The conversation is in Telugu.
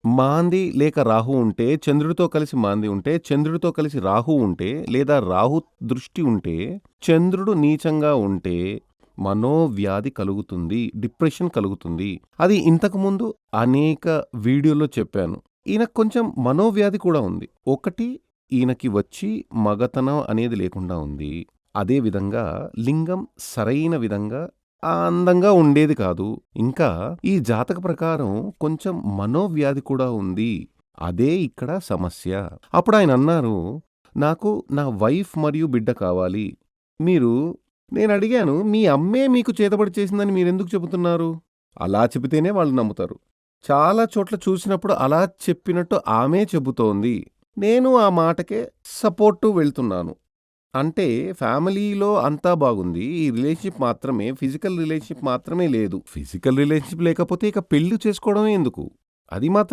మాంది లేక రాహు ఉంటే, చంద్రుడితో కలిసి మాంది ఉంటే, చంద్రుడితో కలిసి రాహు ఉంటే, లేదా రాహు దృష్టి ఉంటే, చంద్రుడు నీచంగా ఉంటే మనోవ్యాధి కలుగుతుంది. డిప్రెషన్ కలుగుతుంది. అది ఇంతకుముందు అనేక వీడియోల్లో చెప్పాను. ఈయనకు కొంచెం మనోవ్యాధి కూడా ఉంది. ఒకటి ఈయనకి వచ్చి మగతనం అనేది లేకుండా ఉంది. అదే విధంగా లింగం సరైన విధంగా అందంగా ఉండేది కాదు. ఇంకా ఈ జాతక ప్రకారం కొంచెం మనోవ్యాధి కూడా ఉంది. అదే ఇక్కడ సమస్య. అప్పుడాయనన్నారు, నాకు నా వైఫ్ మరియు బిడ్డ కావాలి. నేనడిగాను, మీ అమ్మే మీకు చేతబడి చేసిందని మీరెందుకు చెబుతున్నారు? అలా చెబితేనే వాళ్ళు నమ్ముతారు. చాలా చోట్ల చూసినప్పుడు అలా చెప్పినట్టు ఆమే చెబుతోంది. నేను ఆ మాటకే సపోర్టు వెళ్తున్నాను. అంటే ఫ్యామిలీలో అంతా బాగుంది. ఈ రిలేషన్‌షిప్ మాత్రమే, ఫిజికల్ రిలేషన్‌షిప్ మాత్రమే లేదు. ఫిజికల్ రిలేషన్‌షిప్ లేకపోతే ఇక పెళ్లి చేసుకోవడమే ఎందుకు? అది మాత్రం